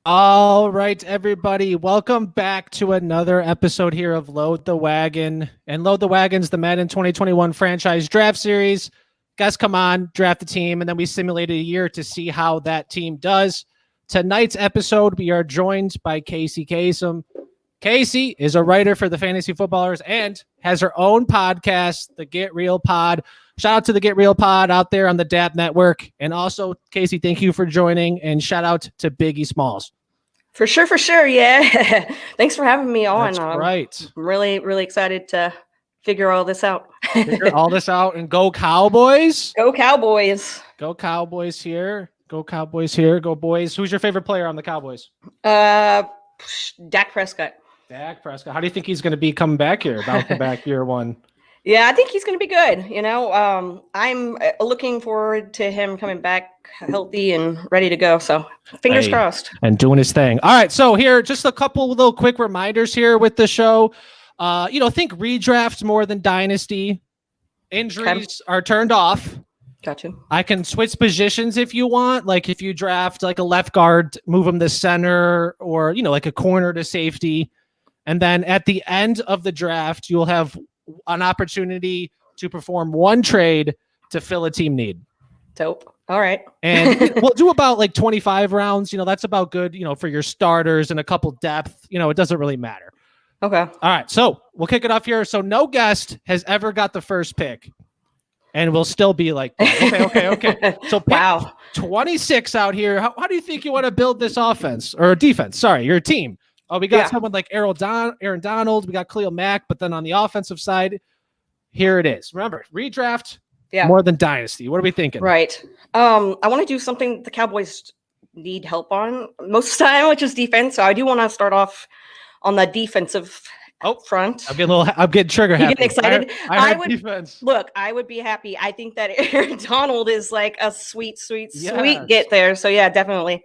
All right, everybody. Welcome back to another episode here of Load the Wagon. And Load the Wagon's the Madden 2021 franchise draft series. Guys, come on, draft the team, and then we simulated a year to see how that team does. Tonight's episode, we are joined by Kacey Kasem. Kacey is a writer for the Fantasy Footballers and has her own podcast, the Get Real Pod. Shout out to the Get Real Pod out there on the DAP network. And also, Kacey, thank you for joining. And shout out to Biggie Smalls. For sure. Yeah. Thanks for having me on. That's right. I'm really excited to figure all this out. Figure all this out and go Cowboys. Go Cowboys. Go Cowboys here. Go Cowboys here. Go boys. Who's your favorite player on the Cowboys? Dak Prescott. Dak Prescott. How do you think he's going to be coming back here? Bouncing back year one. Yeah, I think he's going to be good. I'm looking forward to him coming back healthy and ready to go. So fingers crossed. And doing his thing. All right. So here, just a couple little quick reminders here with the show. Think redraft more than dynasty. Injuries are turned off. Got you. I can switch positions if you want. Like if you draft like a left guard, move him to center, or, like a corner to safety. And then at the end of the draft, you'll have an opportunity to perform one trade to fill a team need. Dope. All right. And we'll do about like 25 rounds. That's about good, for your starters and a couple depth. It doesn't really matter. Okay. All right. So we'll kick it off here. So no guest has ever got the first pick. And we'll still be like, okay. So wow, 26 out here. How do you think you want to build this offense or defense? Sorry, your team. Oh, we got someone like Aaron Donald. We got Khalil Mack. But then on the offensive side, here it is. Remember, redraft more than dynasty. What are we thinking? Right. I want to do something the Cowboys need help on most of the time, which is defense. So I do want to start off on the defensive front. I'm getting trigger happy. You getting excited? I would defense. Look, I would be happy. I think that Aaron Donald is like a sweet get there. So yeah, definitely.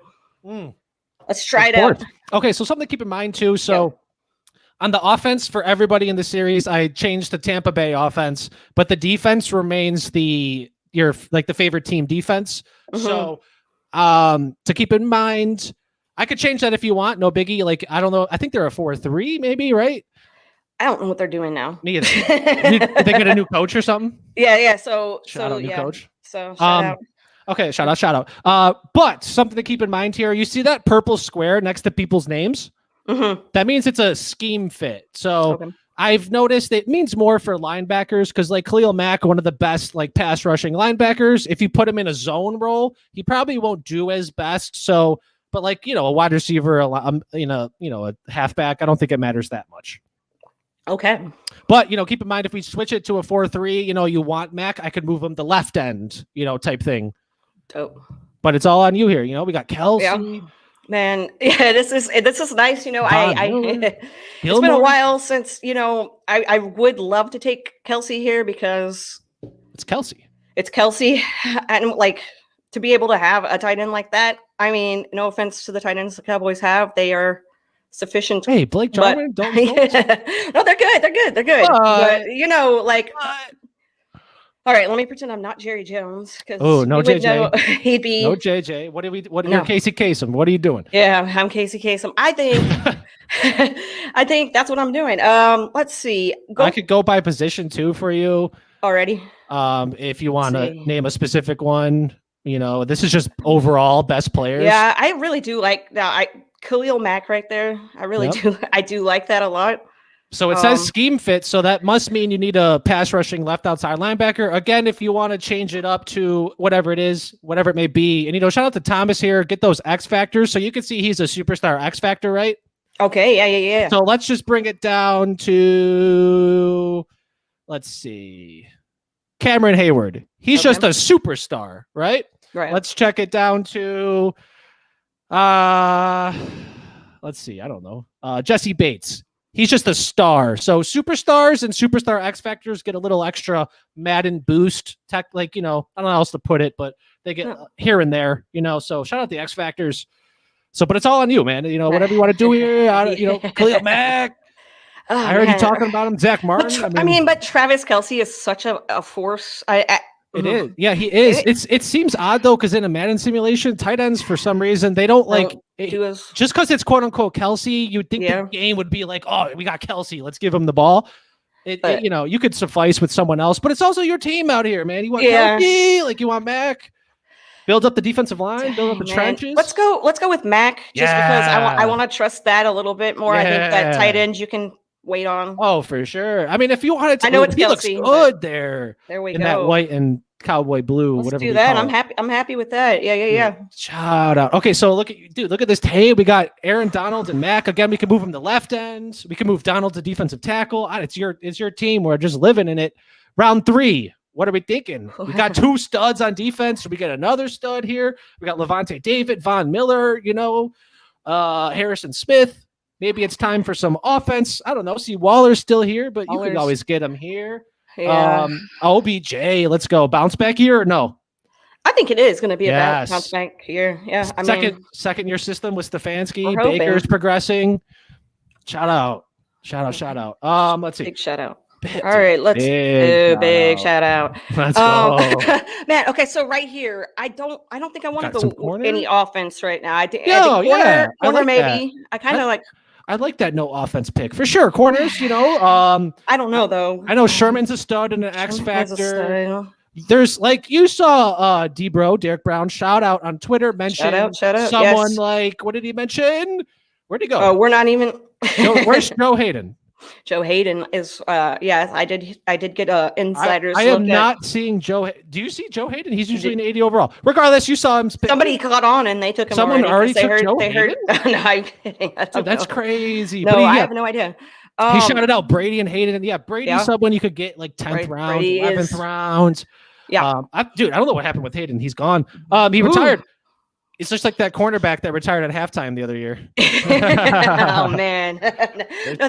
Let's try it out. Okay, so something to keep in mind too. So on the offense for everybody in the series, I changed the Tampa Bay offense, but the defense remains your favorite team defense. Mm-hmm. So to keep in mind, I could change that if you want. No biggie. Like, I don't know. I think they're a 4-3 maybe, right? I don't know what they're doing now. Me either. They get a new coach or something? Yeah. So shout out new coach. So shout out. Okay, shout out. But something to keep in mind here, you see that purple square next to people's names? Mm-hmm. That means it's a scheme fit. So I've noticed it means more for linebackers because like Khalil Mack, one of the best like pass rushing linebackers, if you put him in a zone role, he probably won't do as best. So, but like, a wide receiver, a halfback, I don't think it matters that much. Okay. But, keep in mind, if we switch it to a 4-3, you want Mac, I could move him to left end, type thing. Dope. But it's all on you here. We got Kelsey. Yeah. Man, this is nice. It's been a while since, I would love to take Kelsey here because it's Kelsey. And like to be able to have a tight end like that. I mean, no offense to the tight ends the Cowboys have. They are sufficient. Hey, Blake Jarwin, don't. No, they're good. But, all right, let me pretend I'm not Jerry Jones. No JJ. He'd be no JJ. You're Kacey Kasem. What are you doing? Yeah, I'm Kacey Kasem. I think that's what I'm doing. Let's see. I could go by position too for you. Already. If you want to name a specific one, this is just overall best players. Yeah, I really do like that. Khalil Mack right there. I really do. I do like that a lot. So it says scheme fit, so that must mean you need a pass rushing left outside linebacker. Again, if you want to change it up to whatever it may be. And, shout out to Thomas here. Get those X factors. So you can see he's a superstar X factor, right? Okay, yeah. So let's just bring it down to, let's see, Cameron Hayward. He's just a superstar, right? Right. Let's check it down to, let's see, I don't know. Jesse Bates. He's just a star. So superstars and superstar X Factors get a little extra Madden boost. I don't know how else to put it, but they get here and there, So shout out the X Factors. So, but it's all on you, man. Whatever you want to do here. Khalil Mack. I heard you talking about him. Zach Martin. But Travis Kelsey is such a force. It is. Yeah, he is. It seems odd though, because in a Madden simulation, tight ends for some reason they don't duos. Just because it's quote unquote Kelsey, you'd think Yeah. the game would be like, oh, we got Kelsey, let's give him the ball. You know, you could suffice with someone else, but it's also your team out here, man. You want Kelsey, like you want Mac. Build up the defensive line, build up the trenches. Let's go with Mac, just because I want to trust that a little bit more. I think that tight end you can wait on. Oh, for sure. I mean, if you wanted to, I know it's he Kelsey, looks good there. There we in go. That white and cowboy blue, Let's whatever. do that. I'm happy with that. Yeah. Shout out. Okay, so look at this tape. We got Aaron Donald and Mac again. We can move him to left end. We can move Donald to defensive tackle. It's your team. We're just living in it. Round 3. What are we thinking? We got 2 studs on defense. So we got another stud here. We got Levante David, Von Miller, Harrison Smith. Maybe it's time for some offense. I don't know. See, Waller's still here, but you can always get him here. Yeah. OBJ, let's go. Bounce back year or no? I think it is going to be a bounce back year. Yeah. Second year system with Stefanski. Baker's progressing. Shout out. Let's see. Big shout out. All right, let's do big shout out. Let's go. Man, okay, so right here, I don't think I want to go any offense right now. I think corner I like maybe. That. I kind of like. I like that no offense pick for sure. Corners, I don't know though. I know Sherman's a stud and an X factor. There's like you saw Derek Brown shout out on Twitter mention shout out. Someone like what did he mention? Where'd he go? Oh, we're not even where's Joe Hayden? Joe Hayden is I did get insiders. I am not seeing Joe. Do you see Joe Hayden? He's usually an 80 overall. Regardless, you saw him. Somebody caught on and they took him. Someone already took Joe Hayden? No, I'm kidding. That's crazy. No, I have no idea. He shouted out Brady and Hayden. Yeah, Brady's someone you could get like 10th round, 11th round. Yeah. I don't know what happened with Hayden. He's gone. He retired. It's just like that cornerback that retired at halftime the other year. Oh, man. No,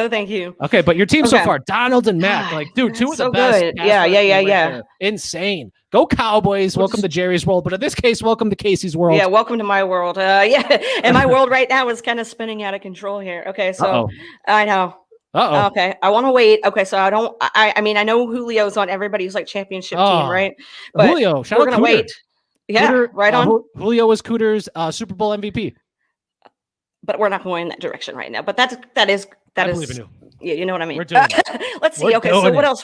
thank you. Okay, but your team so far, Donald and Mac, like, dude, 2 of the best. Good. Yeah. Insane. Go Cowboys. Welcome to Jerry's world. But in this case, welcome to Kacey's world. Yeah, welcome to my world. And my world right now is kind of spinning out of control here. Okay, so I know. Okay, I want to wait. Okay, so I mean, I know Julio's on everybody's like championship team, right? But Julio, we're going to wait. Yeah, Cooter, right on. Julio was Cooter's Super Bowl MVP. But we're not going in that direction right now. But that is believe in you. Yeah, you know what I mean. We're doing Let's see. Okay, so what else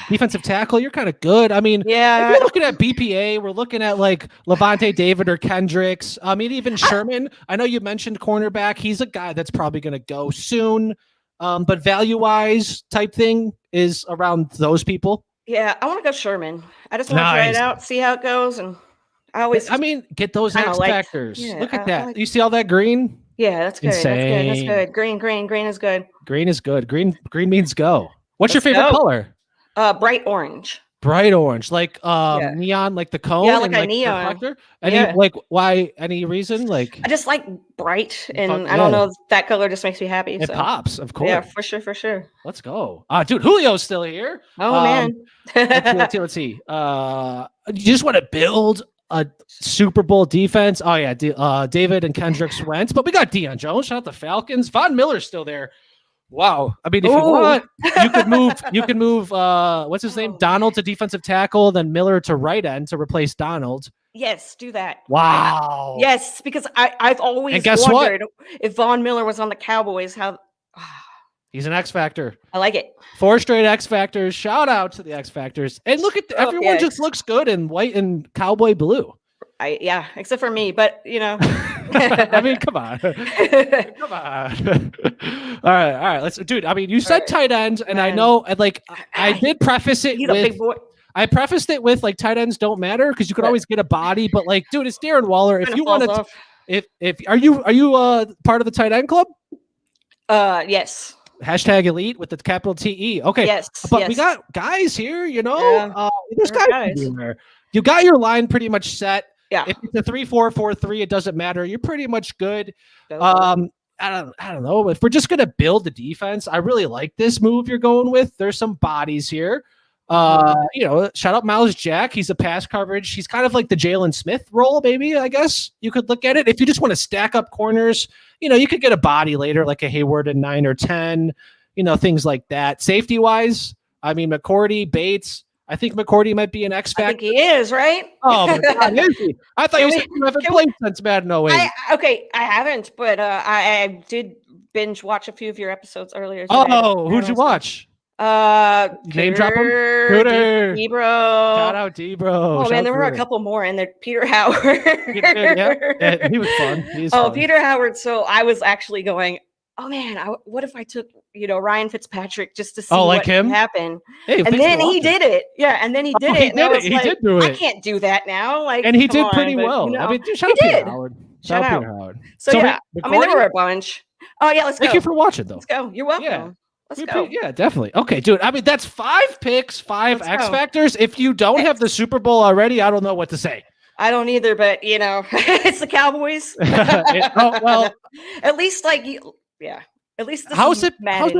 defensive tackle, you're kind of good. I mean, if you're looking at BPA, we're looking at like Levante David or Kendricks. I mean, even Sherman. I know you mentioned cornerback. He's a guy that's probably going to go soon. But value-wise type thing is around those people. Yeah, I want to go Sherman. I just want to try it out, see how it goes, and get those X factors. Look at that. You see all that green? Yeah, that's good. Insane. That's good. Green is good. Green is good. Green means go. What's your favorite color? Bright orange. Bright orange, like neon, like the cone. Yeah, like a neon. Why? Any reason? Like I just like bright, and I don't know. That color just makes me happy. It pops, of course. Yeah, for sure. Let's go. Dude, Julio's still here. Oh man. Let's see. You just want to build a Super Bowl defense. Oh yeah, David and Kendricks went, but we got Deion Jones. Shout out the Falcons. Von Miller's still there. Wow. I mean, if you want, you can move what's his name? Donald to defensive tackle, then Miller to right end to replace Donald. Yes, do that. Wow. Yes, because I've always wondered if Von Miller was on the Cowboys, how he's an X factor. I like it. 4 straight X factors. Shout out to the X factors. And look at everyone just looks good in white and cowboy blue. Except for me, but I mean, come on. Come on. All right. Dude, I mean, you said tight ends, and I know, like, I did preface it with, big boy. I prefaced it with, like, tight ends don't matter because you could always get a body, but, like, dude, it's Darren Waller. If you want to, are you part of the tight end club? Yes. Hashtag elite with the capital TE. Okay. Yes. But we got guys here, there's guys in there. You got your line pretty much set. Yeah. If it's a 3-4-4-3, it doesn't matter. You're pretty much good. I don't know. If we're just gonna build the defense, I really like this move you're going with. There's some bodies here. Shout out Miles Jack. He's a pass coverage. He's kind of like the Jalen Smith role, maybe, I guess you could look at it. If you just want to stack up corners, you could get a body later, like a Hayward in 9 or 10, things like that. Safety wise, I mean, McCourty, Bates. I think McCourty might be an X factor. I think he is, right? Oh my God, is he? I thought you said you haven't played since Madden 08. Okay, I haven't, but I did binge watch a few of your episodes earlier today. Oh, who'd you watch? Name drop him. Cooter. D-Bro. Shout out D-Bro. Oh man, there were a couple more in there. Peter Howard. Yeah, he was fun. Fun. Peter Howard. So I was actually going, oh man, what if I took Ryan Fitzpatrick just to see what happened? Hey, and then he did it. Yeah, and then he did it. He did do it. I can't do that now. Like, and he did pretty well. I mean, shout out Peter Howard. Shout out Peter Howard. So yeah, I mean, there were a bunch. Oh yeah, let's go. Thank you for watching, though. Let's go. You're welcome. Yeah. Let's go. Yeah, definitely. Okay, dude. I mean, that's 5 picks, 5 X factors. If you don't have the Super Bowl already, I don't know what to say. I don't either, but it's the Cowboys. Well, at least at least how's it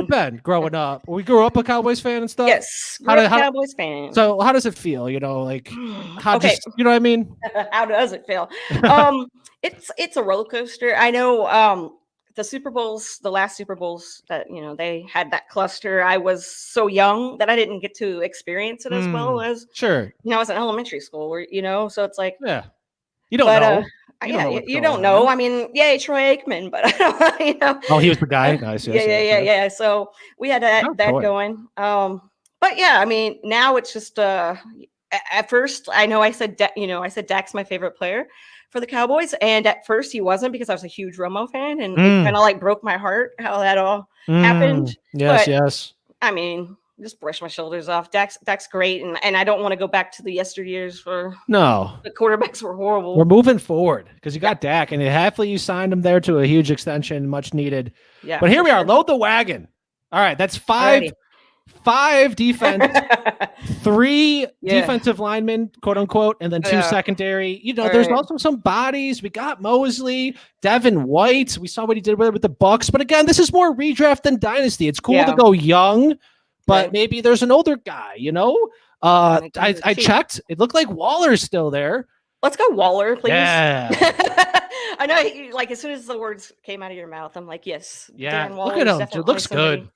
been growing up? We grew up a Cowboys fan and stuff. Yes, Cowboys fan. So how does it feel? You know, like you know what I mean? How does it feel? It's a roller coaster. I know. The Super Bowls, the last Super Bowls that they had that cluster. I was so young that I didn't get to experience it as well as I was in elementary school, where so it's like you don't know. You don't know. I mean, Troy Aikman, but Oh, he was the guy. Nice. Yeah. So we had that going. But yeah, I mean, now it's just at first I know I said Dak's my favorite player for the Cowboys, and at first he wasn't because I was a huge Romo fan, and it kind of like broke my heart how that all happened. Yes. I mean, just brush my shoulders off. Dak's great, and I don't want to go back to the yesteryears where the quarterbacks were horrible. We're moving forward because you got Dak, and happily you signed him there to a huge extension, much needed. Yeah, but here we are, load the wagon. All right, that's 5 defense, 3 defensive linemen, quote unquote, and then 2 secondary. There's also some bodies. We got Mosley, Devin White. We saw what he did with the Bucks. But again, this is more redraft than dynasty. It's cool to go young, but maybe there's an older guy, I checked. It looked like Waller's still there. Let's go Waller, please. Yeah. I know, like, as soon as the words came out of your mouth, I'm like, yes. Yeah, look at him. It looks good.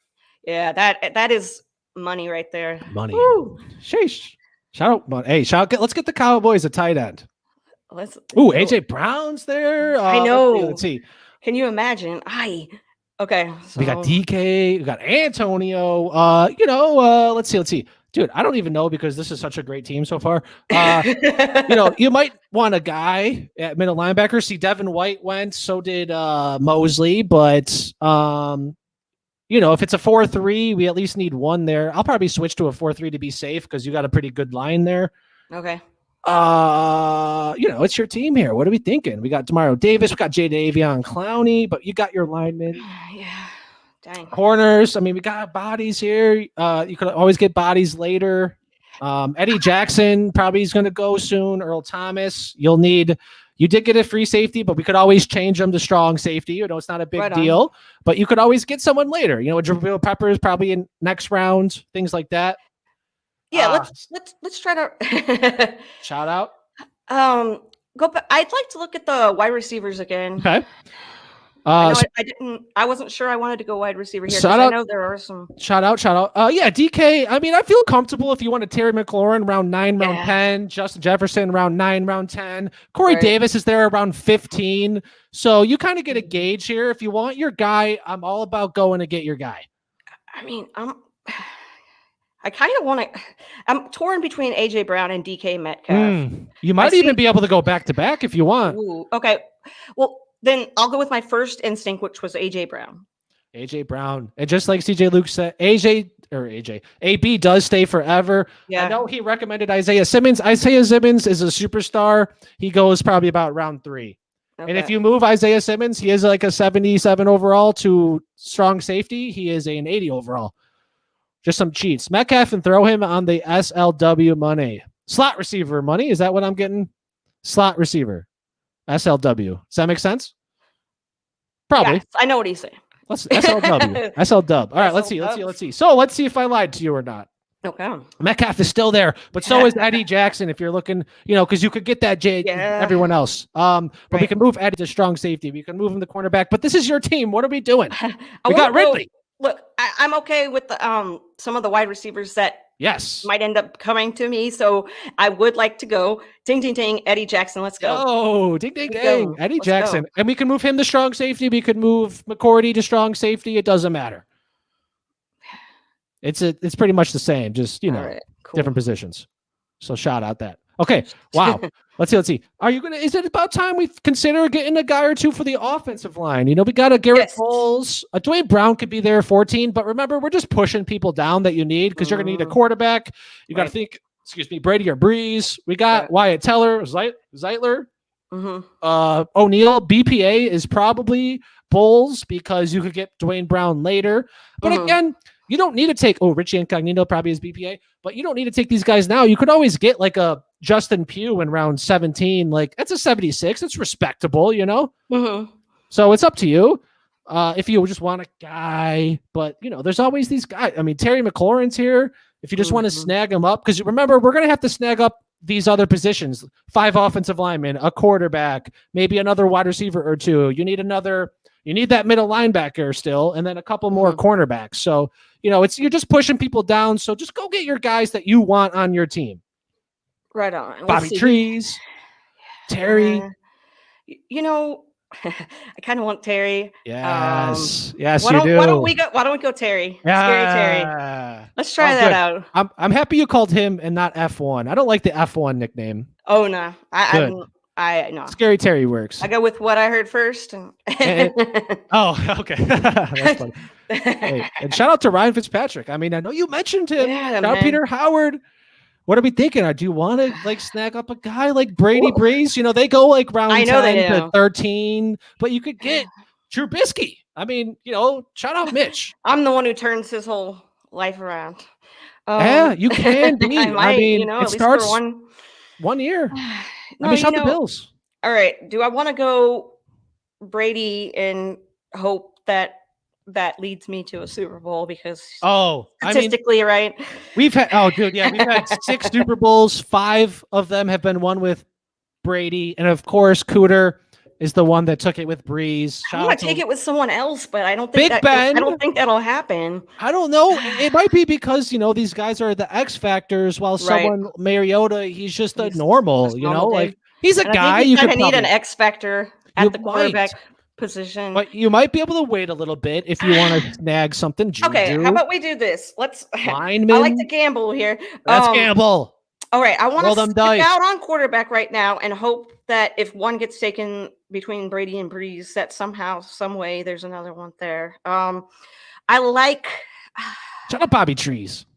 Yeah, that is money right there. Money. Woo. Sheesh. Shout out. Hey, let's get the Cowboys a tight end. AJ Brown's there. I know. Let's see. Can you imagine? Okay. So. We got DK. We got Antonio. Let's see. Dude, I don't even know because this is such a great team so far. You might want a guy at middle linebacker. See, Devin White went. So did Mosley. But if it's a 4-3, we at least need one there. I'll probably switch to a 4-3 to be safe because you got a pretty good line there. Okay. It's your team here. What are we thinking? We got Demario Davis, we got Jadeveon Clowney, but you got your linemen. Yeah. Dang. Corners. I mean, we got bodies here. You could always get bodies later. Eddie Jackson probably is going to go soon. Earl Thomas. You did get a free safety, but we could always change them to strong safety. It's not a big deal, but you could always get someone later. Jabril Peppers probably in next round, things like that. Yeah, let's try to shout out. Go. I'd like to look at the wide receivers again. Okay. I wasn't sure I wanted to go wide receiver here. I know there are some. Shout out. DK. I mean, I feel comfortable if you want to Terry McLaurin round 9, round 10, Justin Jefferson round 9, round 10. Corey Davis is there around 15. So you kind of get a gauge here. If you want your guy, I'm all about going to get your guy. I mean, I kind of want to. I'm torn between AJ Brown and DK Metcalf. You might even be able to go back to back if you want. Ooh, okay. Well, then I'll go with my first instinct, which was AJ Brown. AJ Brown. And just like CJ Luke said, AB does stay forever. Yeah. I know he recommended Isaiah Simmons. Isaiah Simmons is a superstar. He goes probably about round 3. Okay. And if you move Isaiah Simmons, he is like a 77 overall to strong safety. He is an 80 overall. Just some cheats. Metcalf and throw him on the SLW money. Slot receiver money. Is that what I'm getting? Slot receiver. SLW. Does that make sense? Probably. Yes, I know what he's saying. Let's SLW. SLW. All right, let's see. So let's see if I lied to you or not. Okay. Metcalf is still there, but so is Eddie Jackson if you're looking, because you could get that everyone else. But we can move Eddie to strong safety. We can move him to cornerback. But this is your team. What are we doing? We got Ridley. Look, I'm okay with the some of the wide receivers that Yes. Might end up coming to me. So I would like to go. Ding, ding, ding. Eddie Jackson. Let's go. Oh, ding, ding, ding. Eddie Jackson. And we can move him to strong safety. We could move McCourty to strong safety. It doesn't matter. It's pretty much the same, just, cool. Different positions. So shout out that. Okay. Wow. Let's see. Is it about time we consider getting a guy or two for the offensive line? We got a Garrett Bowles. Dwayne Brown could be there 14, but remember, we're just pushing people down that you need because you're going to need a quarterback. You got to think, Brady or Breeze. We got Wyatt Teller, Zeitler, O'Neal. BPA is probably Bowles because you could get Dwayne Brown later. But again, you don't need to take, Richie Incognito probably is BPA, but you don't need to take these guys now. You could always get like a Justin Pugh in round 17. Like, that's a 76. It's respectable, So it's up to you if you just want a guy. But, there's always these guys. I mean, Terry McLaurin's here. If you just want to snag him up, because remember, we're going to have to snag up these other positions, 5 offensive linemen, a quarterback, maybe another wide receiver or 2. You need that middle linebacker still, and then a couple more cornerbacks. So, you're just pushing people down. So just go get your guys that you want on your team. Right on. Bobby Trees, Terry. I kind of want Terry. Yes, yes, you do. Why don't we go Terry? Yeah. Scary Terry. Let's try that out. I'm happy you called him and not F1. I don't like the F1 nickname. Oh no, I no. Scary Terry works. I go with what I heard first. Oh, okay. That's funny. Hey, and shout out to Ryan Fitzpatrick. I mean, I know you mentioned him. Shout out Peter Howard. What are we thinking? Do you want to snag up a guy like Brady Breeze? They go round 10 to 13, but you could get Trubisky. I mean, shout out Mitch. I'm the one who turns his whole life around. Yeah, you can be. I mean, it starts one year. Shout the Bills. All right. Do I want to go Brady and hope that leads me to a Super Bowl? Because statistically, right? We've had 6 Super Bowls. 5 of them have been won with Brady, and of course, Cooter is the one that took it with Breeze. I want to take it with someone else, but I don't think I don't think that'll happen. I don't know. It might be because these guys are the X factors, while someone Mariota, he's just a normal. He's a guy. You kind of need an X factor at the quarterback position. But you might be able to wait a little bit if you want to snag something. Okay, how about we do this? Let's. Lineman. I like to gamble here. Let's gamble. All right, I want to stick out on quarterback right now and hope that if one gets taken between Brady and Breeze, that somehow, some way, there's another one there. I like. Shut up, Bobby Trees.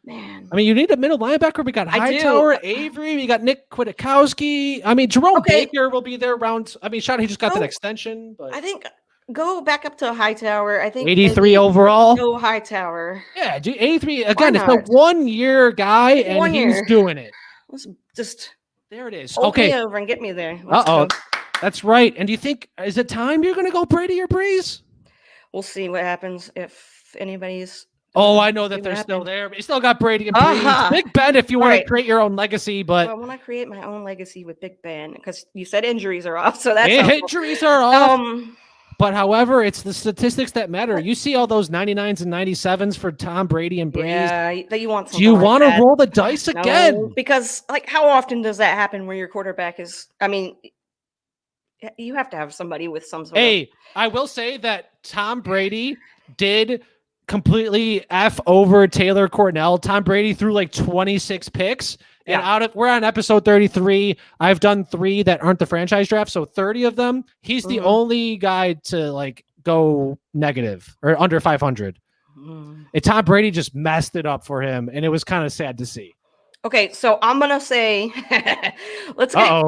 Man, I mean, you need a middle linebacker. We got Hightower, Avery. We got Nick Kwiatkowski. I mean, Jerome Baker will be there around. I mean, he just got that extension. But I think go back up to Hightower. I think 83 overall. Go Hightower. Yeah, 83 again. It's a 1-year guy, and he's doing it. Let's just there it is. Hold me over and get me there. That's right. And do you think is it time you're going to go Brady or Breeze? We'll see what happens if anybody's. I know that they're still there. But you still got Brady and Breeze. Big Ben if you want to create your own legacy. But I want to create my own legacy with Big Ben because you said injuries are off. So that's injuries are off. But however, it's the statistics that matter. You see all those 99s and 97s for Tom Brady and Breeze. Yeah, that you want. Do you want to roll the dice again? No, because how often does that happen where your quarterback is? I mean, you have to have somebody with some sort of. I will say that Tom Brady did completely F over Taylor Cornell. Tom Brady threw 26 picks. And we're on episode 33. I've done 3 that aren't the franchise draft. So 30 of them, he's the only guy to go negative or under 500. And Tom Brady just messed it up for him. And it was kind of sad to see. Okay, so I'm gonna say, let's go.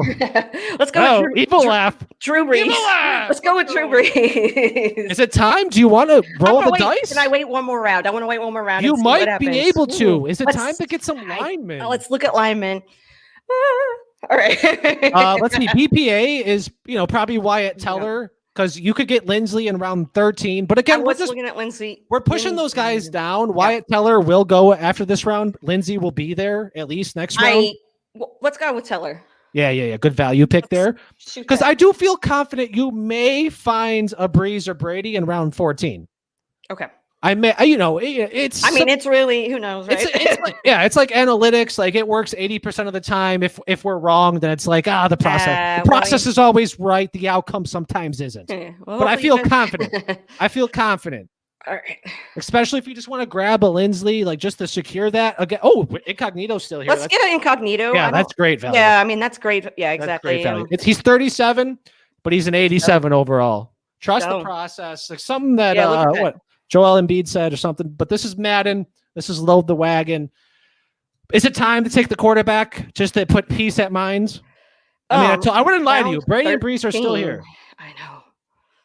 With evil laugh. Drew Brees. Let's go with Drew Brees. Is it time? Do you want to roll the dice? Can I wait one more round? I want to wait one more round. You might be able to. Is it time to get some linemen? Let's look at linemen. All right. Let's see. BPA is probably Wyatt Teller. Because you could get Lindsey in round 13. But again, we're just looking at Lindsey. We're pushing those guys down. Wyatt Teller will go after this round. Lindsey will be there at least next round. Let's go with Teller. Yeah. Good value pick there. Because I do feel confident you may find a Breeze or Brady in round 14. Okay. I mean, it's. I mean, it's really, who knows, right? It's like analytics. Like it works 80% of the time. If we're wrong, then it's like the process is always right. The outcome sometimes isn't. Well, but I feel confident. I feel confident. All right. Especially if you just want to grab a Lindsley, like just to secure that again. Oh, Incognito's still here. Let's get an Incognito. Yeah, that's great value. Yeah, I mean that's great. Yeah, exactly. He's 37, but he's an 87 overall. Trust the process. Like something that what Joel Embiid said or something. But this is Madden. This is Load the Wagon. Is it time to take the quarterback just to put peace at minds? I mean, I wouldn't lie to you. Brady and Brees are still here. I know.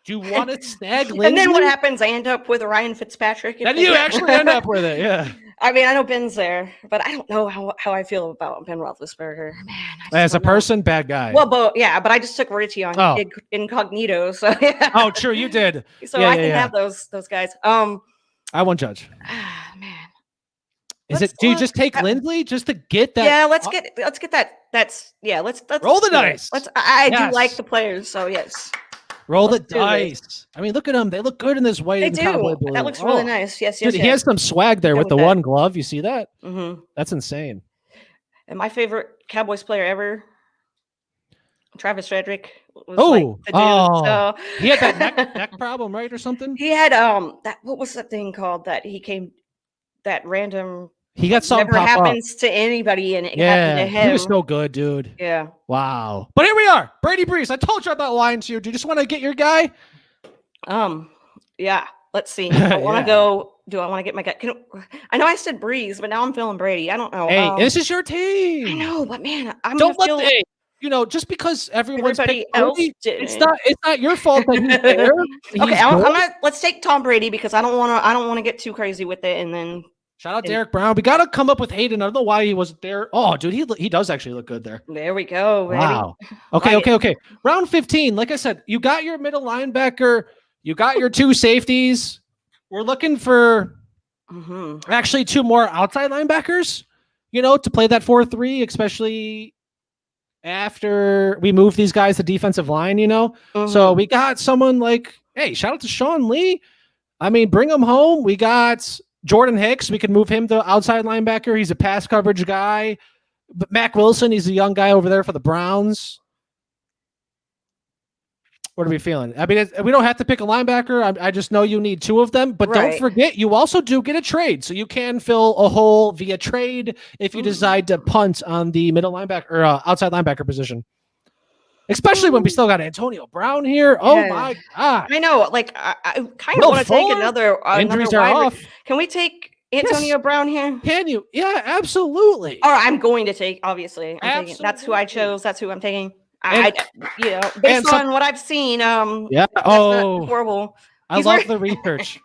Do you want to snag Lindsay? And then what happens? I end up with Ryan Fitzpatrick. Then you actually end up with it, yeah. I mean, I know Ben's there, but I don't know how I feel about Ben Roethlisberger. Man, as a person, bad guy. Well, but I just took Richie on Incognito, so yeah. Oh, true, you did. So I can have those guys. I won't judge. Man, do you just take Lindley just to get that? Yeah, let's get that. Let's roll the dice. I do like the players, so yes. Roll the dice. I mean, look at them. They look good in this white. They do. That looks really nice. Yes. Dude, he has some swag there with the one glove. You see that? Mm-hmm. That's insane. And my favorite Cowboys player ever, Travis Frederick. So he had that neck problem, right, or something? He had that. What was that thing called that he came? That random. He got something never happens to anybody, and it happened to him. He was so good, dude. Yeah. Wow. But here we are, Brady Brees. I told you I'm not lying to you. Do you just want to get your guy? Yeah. Let's see. I want to go. Do I want to get my guy? I know I said Brees, but now I'm feeling Brady. I don't know. Hey, this is your team. I know, but man, just because everybody else Brady, it's not your fault that he's there. Okay, let's take Tom Brady because I don't want to get too crazy with it, and then. Shout out Derek Brown. We got to come up with Hayden. I don't know why he wasn't there. Oh, dude, he does actually look good there. There we go. Baby. Wow. Okay. Round 15. Like I said, you got your middle linebacker. You got your two safeties. We're looking for actually two more outside linebackers, to play that 4-3, especially after we move these guys to defensive line, So we got someone like, hey, shout out to Sean Lee. I mean, bring him home. We got Jordan Hicks, we can move him to outside linebacker. He's a pass coverage guy. But Mac Wilson, he's a young guy over there for the Browns. What are we feeling? I mean, we don't have to pick a linebacker. I just know you need two of them. But don't forget, you also do get a trade. So you can fill a hole via trade if you decide to punt on the middle linebacker or outside linebacker position. Especially when we still got Antonio Brown here. Oh my God. I know. Like I kind of want to take another injuries are off. Can we take Antonio Brown here? Can you? Yeah, absolutely. Or I'm going to take, obviously. That's who I chose. That's who I'm taking. Based on what I've seen, horrible. I love the research.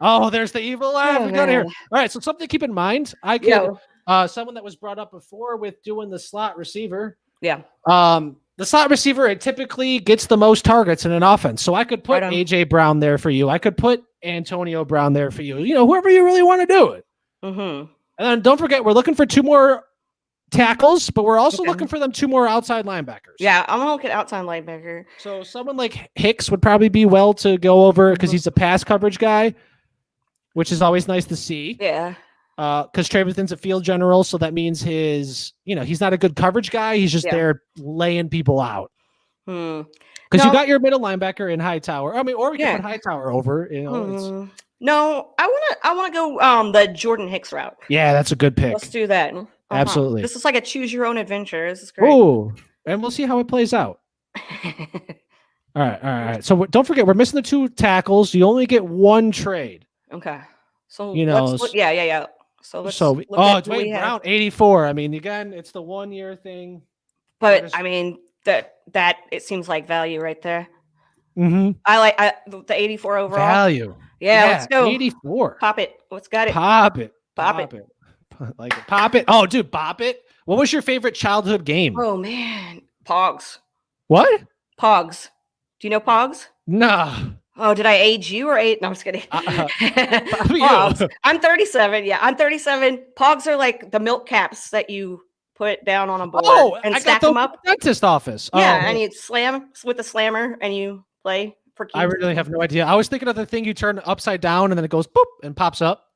There's the evil laugh. We got here. All right, so something to keep in mind. I could someone that was brought up before with doing the slot receiver. Yeah. The slot receiver, it typically gets the most targets in an offense. So I could put AJ Brown there for you. I could put Antonio Brown there for you. Whoever you really want to do it. Mm-hmm. And then don't forget, we're looking for two more tackles, but we're also looking for them two more outside linebackers. Yeah, I'm going to look at outside linebacker. So someone like Hicks would probably be well to go over because he's a pass coverage guy, which is always nice to see. Yeah. Because Trevathan's a field general, so that means he's not a good coverage guy. He's just there laying people out. Because you got your middle linebacker in Hightower. I mean, or we can put Hightower over. No, I want to go the Jordan Hicks route. Yeah, that's a good pick. Let's do that. Absolutely. This is like a choose your own adventure. This is great. Ooh, and we'll see how it plays out. All right. So don't forget, we're missing the two tackles. You only get one trade. Okay. So yeah. So it's Dwayne Brown, 84. I mean, again, it's the 1 year thing. But I mean, that it seems like value right there. Mm-hmm. I like the 84 overall. Value. Yeah, let's go. 84. Pop it. What's got it? Pop it. Like it. Pop it. Oh, dude, pop it. What was your favorite childhood game? Oh, man. Pogs. What? Pogs. Do you know Pogs? No. Oh, did I age you or age? No, I'm just kidding. Pogs. I'm 37. Yeah, I'm 37. Pogs are like the milk caps that you put down on a board and stack them up. Dentist office. Yeah, and you slam with a slammer and you play for I really have no idea. I was thinking of the thing you turn upside down and then it goes boop and pops up.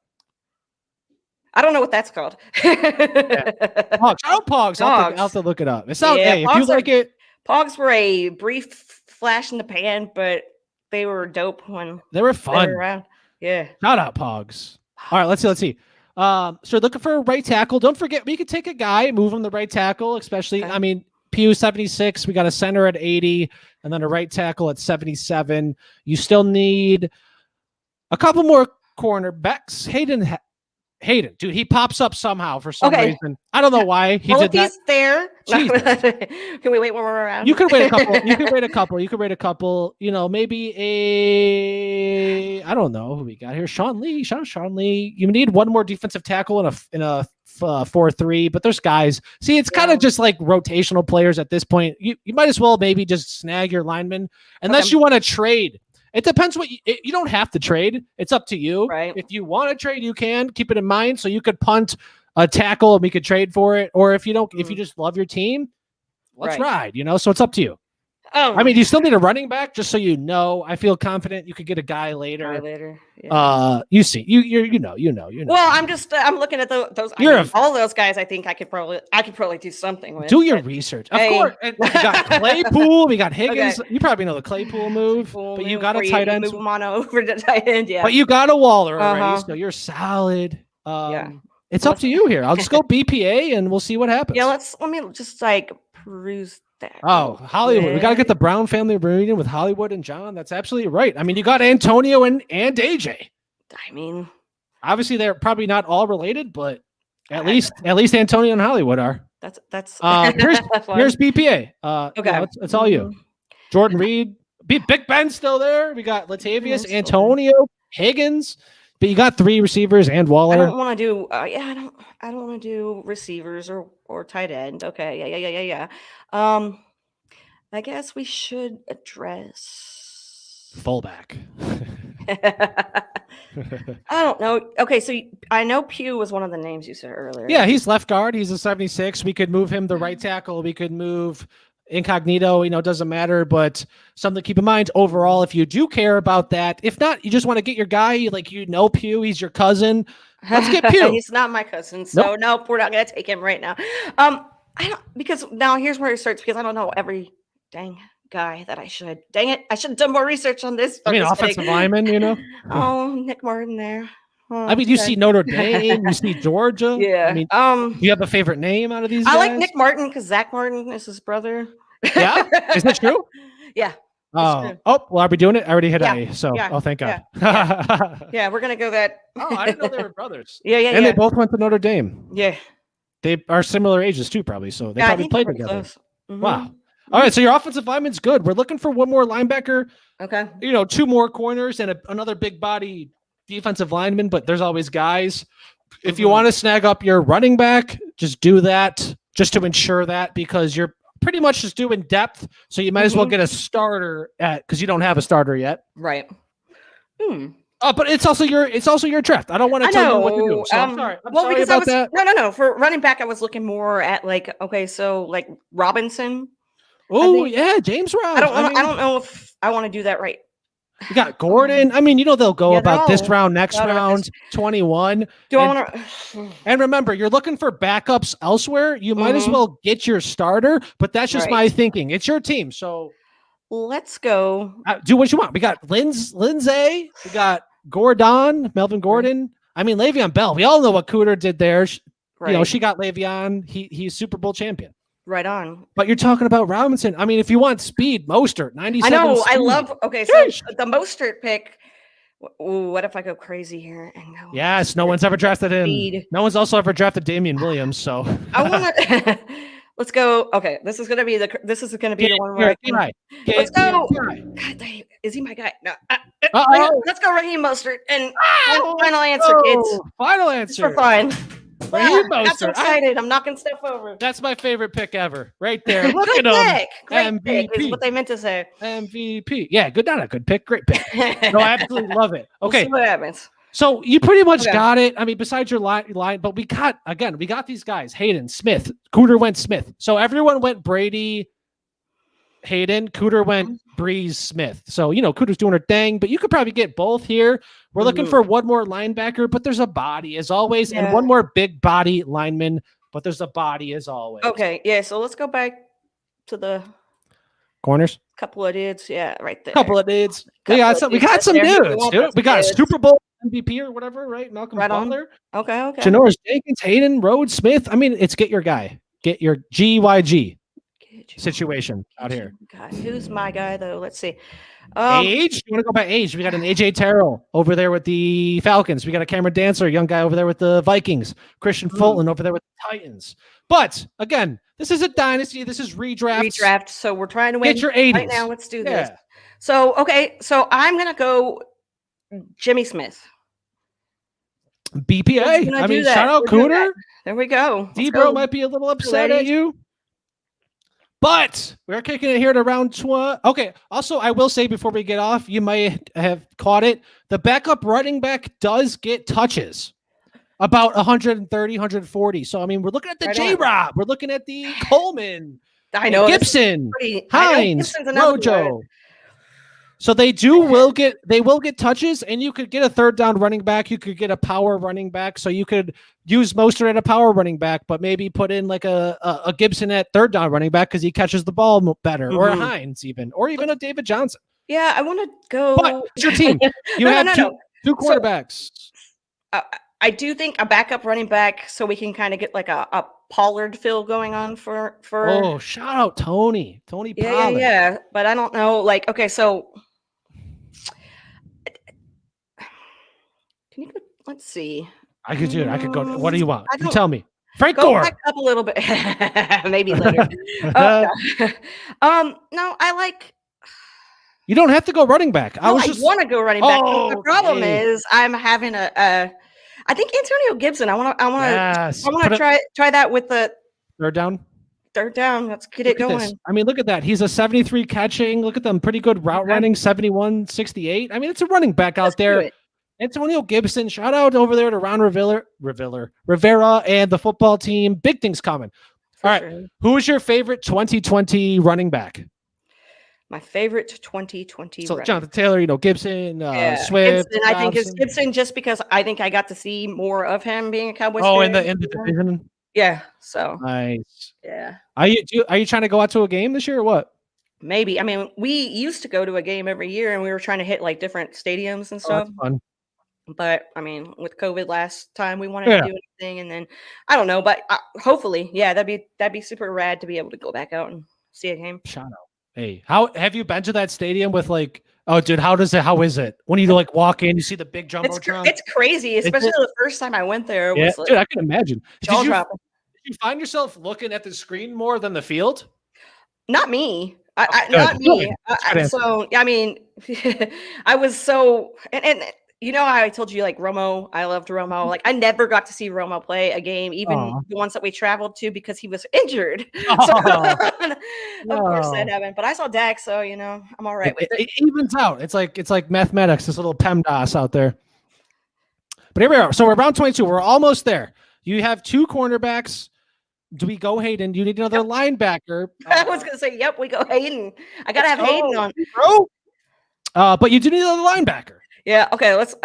I don't know what that's called. Pogs. Oh, Pogs. I'll have to look it up. It sounds. Yeah, hey, if you like it, Pogs were a brief flash in the pan, but they were dope when they were fun. They were around. Yeah. Shout out Pogs. All right, let's see. So looking for a right tackle. Don't forget, we could take a guy, move him to right tackle, especially. Okay. I mean, Pew 76. We got a center at 80, and then a right tackle at 77. You still need a couple more cornerbacks. Hayden, dude, he pops up somehow for some reason. I don't know why he did that. He's there. Can we wait when we're around? You could wait a couple. You know, maybe I don't know who we got here. Sean Lee. Shout out Sean Lee. You need one more defensive tackle in a 4-3, but there's guys. See, it's kind of just like rotational players at this point. You might as well maybe just snag your lineman unless you want to trade. It depends what you don't have to trade. It's up to you. Right. If you want to trade, you can keep it in mind. So you could punt a tackle and we could trade for it. Or if you don't, if you just love your team, let's ride, you know? So it's up to you. I mean, you still need a running back, just so you know. I feel confident you could get a guy later. Yeah. You see, you know. Well, I'm looking at those. All those guys. I think I could probably do something with. Do your research, of course. And we got Claypool, we got Higgins. Okay. You probably know the Claypool move, but you got a tight end. Move them on over to tight end, yeah. But you got a Waller already, so you're solid. It's up to you here. I'll just go BPA and we'll see what happens. Yeah, let me just like peruse that. Oh, Hollywood. We got to get the Brown family reunion with Hollywood and John. That's absolutely right. I mean, you got Antonio and AJ. I mean, obviously they're probably not all related, but at least Antonio and Hollywood are. That's here's BPA. Okay. You know, it's all you. Jordan Reed, Big Ben's still there. We got Latavius, Antonio, Higgins. But you got 3 receivers and Waller. I don't want to do. I don't want to do receivers or tight end. Okay. Yeah. I guess we should address fullback. I don't know. Okay, so I know Pew was one of the names you said earlier. Yeah, he's left guard. He's a 76. We could move him to right tackle. We could move Incognito, you know, it doesn't matter, but something to keep in mind overall, if you do care about that. If not, you just want to get your guy, like, Pew, he's your cousin. Let's get Pew. He's not my cousin, so nope, we're not going to take him right now. Because now here's where it starts, because I don't know every dang guy that I should. Dang it, I should have done more research on this. I mean, offensive lineman, you know? Oh, Nick Martin there. I mean, you see Notre Dame, you see Georgia. Yeah. I mean, do you have a favorite name out of these guys? I like Nick Martin because Zach Martin is his brother. Yeah? Is that true? Yeah. Well, are we doing it? I already hit A, so thank God. Yeah, we're gonna go that. Oh, I didn't know they were brothers. Yeah. And they both went to Notre Dame. Yeah. They are similar ages too, probably. So they probably played together. Mm-hmm. Wow. All right, so your offensive lineman's good. We're looking for one more linebacker. Okay. 2 more corners and another big body defensive lineman, but there's always guys. If you want to snag up your running back, just do that, just to ensure that, because you're pretty much just doing depth. So you might as well get a starter because you don't have a starter yet. Right. But it's also your draft. I don't want to tell you what to do. So I'm sorry. I'm sorry about that. No. For running back, I was looking more at like Robinson. Oh yeah, James Rob. I don't know if I want to do that right. You got Gordon. I mean, they'll go about this round, next round, 21. Do I want to? And remember, you're looking for backups elsewhere. You might as well get your starter, but that's just my thinking. It's your team, so let's go. Do what you want. We got Lindsay. We got Melvin Gordon. I mean, Le'Veon Bell. We all know what Cooter did there. She got Le'Veon. He's Super Bowl champion. Right on. But you're talking about Robinson. I mean, if you want speed, Mostert, 97. I know. Speed. I love. Okay, so the Mostert pick. Ooh, what if I go crazy here and go? Yes, no one's ever drafted him. Speed. No one's also ever drafted Damian Williams. So I want to. Let's go. Okay, this is gonna be the one where let's go. God dang, is he my guy? No. Let's go, Raheem Mostert. And final answer, kids. Final answer. For fine. Wow, I'm so excited. I'm knocking stuff over. That's my favorite pick ever. Right there. Look at him. Great MVP pick is what they meant to say. MVP. Yeah, good. Not a good pick. Great pick. No, I absolutely love it. Okay. We'll see what happens. So you pretty much got it. I mean, besides your line, but we got these guys. Hayden, Smith. Cooter went Smith. So everyone went Brady. Hayden. Cooter went Breeze Smith. So, Cooter's doing her thing, but you could probably get both here. We're looking for one more linebacker, but there's a body as always, and one more big body lineman, but there's a body as always. Okay, yeah, so let's go back to the corners. Couple of dudes, yeah, right there. Couple of dudes. We got some dudes, dude. We got Super Bowl MVP or whatever, right? Malcolm Butler. Okay. Janoris Jenkins, Hayden, Rhodes Smith. I mean, it's get your guy. Get your GYG situation out here. God, who's my guy though? Let's see. Age? You want to go by age? We got an AJ Terrell over there with the Falcons. We got a Cameron Dancer, a young guy over there with the Vikings. Christian Fulton over there with the Titans. But again, this is a dynasty. This is redraft. So we're trying to win. Get your 80s. Right now, let's do this. So, okay. So I'm going to go Jimmy Smith. BPA. I mean, shout out Cooter. There we go. D-Bro might be a little upset at you. But we're kicking it here to round 12. Okay. Also, I will say before we get off, you might have caught it. The backup running back does get touches. About 130, 140. So, I mean, we're looking at the J-Rob. We're looking at the Coleman. I know. Gibson. Hines. Rojo. So they will get touches, and you could get a third down running back. You could get a power running back. So you could use Mostert at a power running back, but maybe put in like a Gibson at third down running back because he catches the ball better, or a Hines or even a David Johnson. Yeah, I want to go. But it's your team. You have two quarterbacks. So, I do think a backup running back, so we can kind of get like a Pollard fill going on for. Oh, shout out Tony Pollard. Yeah. But I don't know. Like, okay, so can you go? Let's see. I could do it. I could go. What do you want? You tell me. Frank Go Gore. back up a little bit, maybe later. No, I like. You don't have to go running back. I want to go running back. The problem is I'm having I think Antonio Gibson. I want to try that with the third down. Let's get it going. I mean, look at that. He's a 73 catching. Look at them. Pretty good route running. 71, 68. I mean, it's a running back out there. Antonio Gibson. Shout out over there to Ron Rivera and the football team. Big things coming. All right. Who is your favorite 2020 running back? My favorite 2020. So Jonathan Taylor, Gibson, Swift. Gibson, I think it's Gibson just because I think I got to see more of him being a Cowboys. Oh, in the division. Yeah. So nice. Yeah. Are you trying to go out to a game this year or what? Maybe. I mean, we used to go to a game every year, and we were trying to hit like different stadiums and stuff. That's fun. But I mean, with COVID last time, we wanted to do anything, and then I don't know. But hopefully, that'd be super rad to be able to go back out and see a game. Shout out. Hey, how have you been to that stadium with like? Oh, dude, how is it when you like walk in? You see the big jumbotron. It's crazy, especially the first time I went there. Dude, I can imagine. Did you find yourself looking at the screen more than the field? Not me. Not me. So I mean, I was so and how I told you like Romo. I loved Romo. Like I never got to see Romo play a game, even the ones that we traveled to because he was injured. So, of course that happened. But I saw Dak, so I'm all right with it. It evens out. It's like mathematics. This little PEMDAS out there. But here we are. So we're around 22. We're almost there. You have two cornerbacks. Do we go Hayden? Do you need another linebacker? I was gonna say, yep, we go Hayden. I gotta have Hayden on, bro. But you do need another linebacker. Yeah. Okay. Let's.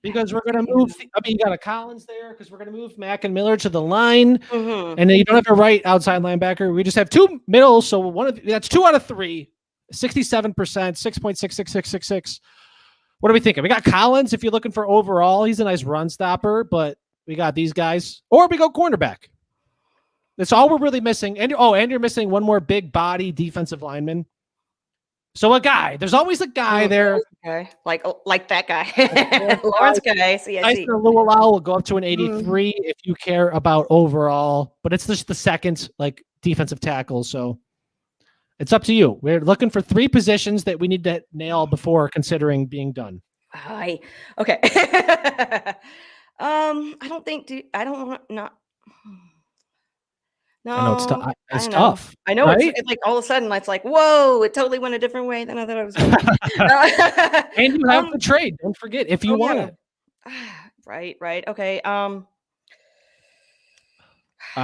Because we're gonna move. You got a Collins there because we're gonna move Mack and Miller to the line, and then you don't have a right outside linebacker. We just have two middles, so that's 2 out of 3, 67%, 6.66666. What are we thinking? We got Collins. If you're looking for overall, he's a nice run stopper, but we got these guys, or we go cornerback. That's all we're really missing. And you're missing one more big body defensive lineman. So a guy. There's always a guy there. Okay. Like that guy. Lawrence guy. CSC. Luau will go up to an 83 if you care about overall, but it's just the second defensive tackle. So it's up to you. We're looking for 3 positions that we need to nail before considering being done. Hi. Okay. I don't think. I don't want not. No, I know it's tough. I know, right? It's like all of a sudden it's like, whoa, it totally went a different way than I thought it was going. And you have the trade. Don't forget if you want it. Right. Okay. I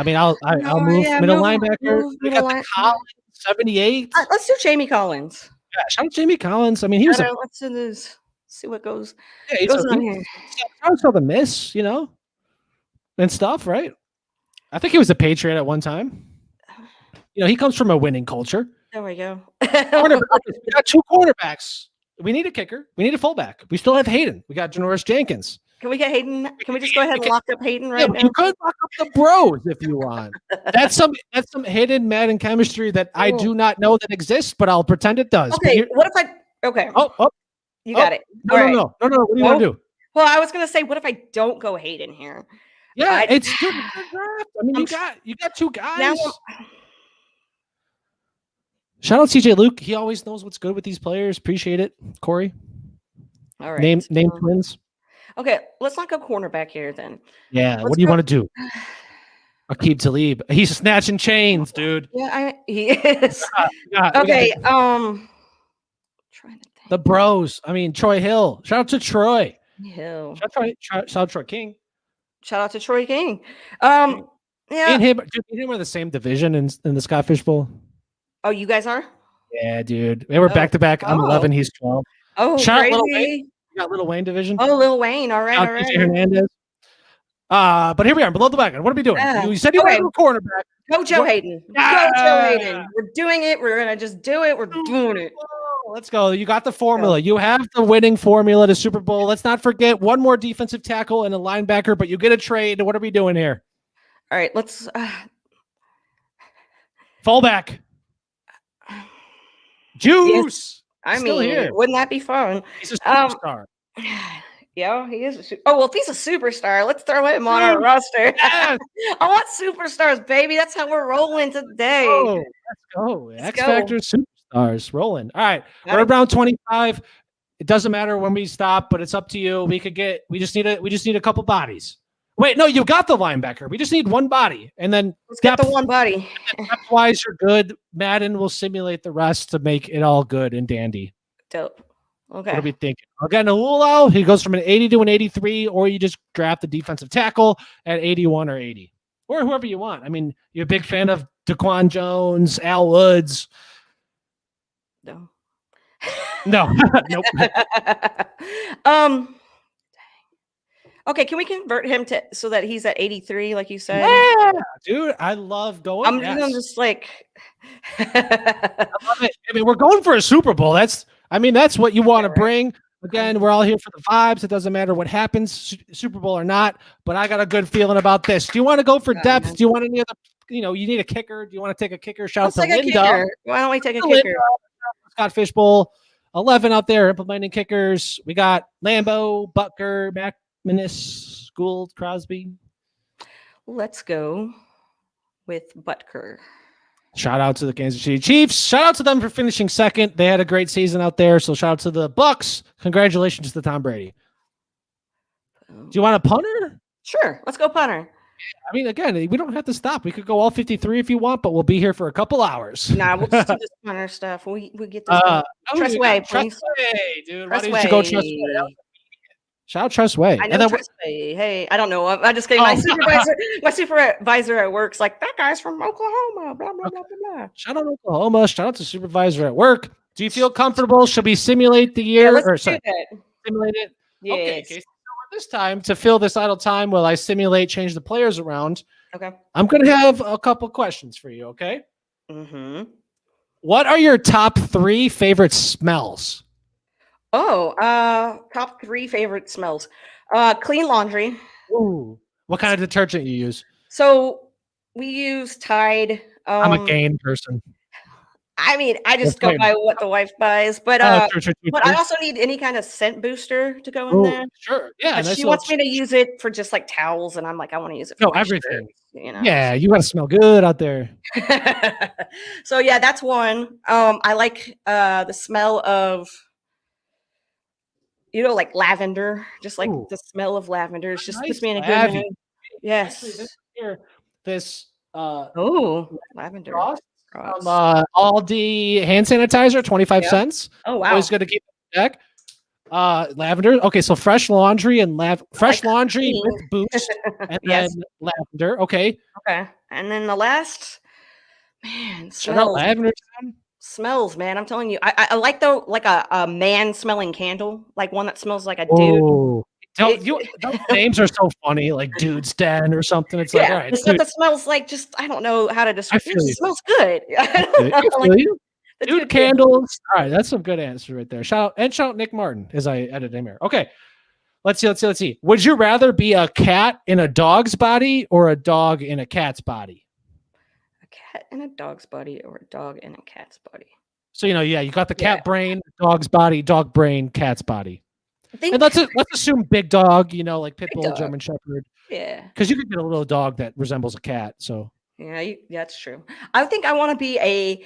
mean, I'll move middle linebacker. We got the Collins. 78. Let's do Jamie Collins. Yeah, shout out Jamie Collins. I mean, he was. Let's do this. See what goes. Yeah, goes on here. I saw the miss, and stuff, right? I think he was a Patriot at one time. He comes from a winning culture. There we go. We got 2 quarterbacks. We need a kicker. We need a fullback. We still have Hayden. We got Janoris Jenkins. Can we get Hayden? Can we just go ahead and lock up Hayden right now? You could lock up the bros if you want. That's some hidden Madden chemistry that I do not know that exists, but I'll pretend it does. Okay, what if I? Okay. You got it. No. What do you want to do? Well, I was gonna say, what if I don't go Hayden here? Yeah, it's good draft. I mean, you got 2 guys. Now, shout out CJ Luke. He always knows what's good with these players. Appreciate it, Corey. All right. Name twins. Okay, let's lock up cornerback here then. Yeah, what do you want to do? Aqib Talib. He's snatching chains, dude. Yeah, he is. Okay, trying to think. The bros. I mean, Troy Hill. Shout out to Troy. Hill. Shout out Troy King. Shout out to Troy King. Yeah. And him are the same division in the Scott Fish Bowl. Oh, you guys are? Yeah, dude. They were back to back. I'm 11. He's 12. Oh, shout out Lil Wayne. You got Lil Wayne division. Oh, Lil Wayne. All right. Hernandez. But here we are below the wagon. What are we doing? You said you were a cornerback. Go Joe Hayden. Go Joe Hayden. We're doing it. We're gonna just do it. We're doing it. Let's go. You got the formula. You have the winning formula to Super Bowl. Let's not forget one more defensive tackle and a linebacker, but you get a trade. What are we doing here? All right, let's fallback. Juice. Yes. Here. Wouldn't that be fun? He's a superstar. Yeah, he is. Well, if he's a superstar, let's throw him on our roster. Yes. I want superstars, baby. That's how we're rolling today. Let's go. X Factor superstars rolling. All right, we're around 25. It doesn't matter when we stop, but it's up to you. We just need a couple bodies. Wait, no, you got the linebacker. We just need one body, and then let's get the one body. Depth-wise, you're good. Madden will simulate the rest to make it all good and dandy. Dope. Okay. What are we thinking? Again, Ululo, he goes from an 80 to an 83, or you just draft the defensive tackle at 81 or 80, or whoever you want. I mean, you're a big fan of Daquan Jones, Al Woods. No. No. Nope. Okay, can we convert him so that he's at 83, like you said? Yeah, dude, I love going. I'm just like, I love it. I mean, we're going for a Super Bowl. That's what you want to bring. Again, we're all here for the vibes. It doesn't matter what happens, Super Bowl or not. But I got a good feeling about this. Do you want to go for depth? Do you want any other? You need a kicker. Do you want to take a kicker? Shout out to Linda. Why don't we take a kicker? Scott Fish Bowl, 11 out there implementing kickers. We got Lambeau, Butker, McManus, Gould, Crosby. Let's go with Butker. Shout out to the Kansas City Chiefs. Shout out to them for finishing second. They had a great season out there. So shout out to the Bucks. Congratulations to Tom Brady. Do you want a punter? Sure. Let's go punter. I mean, again, we don't have to stop. We could go all 53 if you want, but we'll be here for a couple hours. Nah, we'll just do this punter stuff. We get this. Trustway, please. Trustway, dude. Why didn't you go Trustway? Shout out Trustway. I know Trustway. Hey, I don't know. I just getting my supervisor at work's like, that guy's from Oklahoma. Blah, blah, blah, blah. Shout out Oklahoma. Shout out to supervisor at work. Do you feel comfortable? Should we simulate the year? Yeah, let's do that. Simulate it? Yes. Okay, Casey. So this time, to fill this idle time while I change the players around, okay, I'm going to have a couple questions for you, okay? Mm-hmm. What are your top 3 favorite smells? Oh, top 3 favorite smells. Clean laundry. Ooh. What kind of detergent you use? So we use Tide. I'm a Gain person. I mean, I just go by what the wife buys, but true. But I also need any kind of scent booster to go in there. Sure, yeah. But she wants me to use it for just like towels, and I'm like, I want to use it for everything. Shirts, Yeah, you got to smell good out there. So yeah, that's one. I like the smell of, like lavender, just like the smell of lavender. It just puts me in a good mood. Yes. Actually, this lavender. Aldi hand sanitizer, 25 cents. Oh wow! Always good to keep in check. Lavender. Okay, so fresh laundry and laundry with boots, and then lavender. Okay. Okay, and then the last Man, Shout out Lavender Town. Smells, man. I'm telling you. I like though, like a man smelling candle, like one that smells like a dude. Oh, those names are so funny, like Dude's Den or something. It's like, all right, the stuff that smells like just I don't know how to describe. It just smells good. Dude candles. All right, that's some good answer right there. Shout out Nick Martin as I edit him here. Okay, let's see. Would you rather be a cat in a dog's body or a dog in a cat's body? A cat in a dog's body or a dog in a cat's body. So you got the cat brain, dog's body, dog brain, cat's body. And let's assume big dog, like pit bull, German shepherd. Yeah. Because you could get a little dog that resembles a cat. So yeah, that's true. I think I want to be a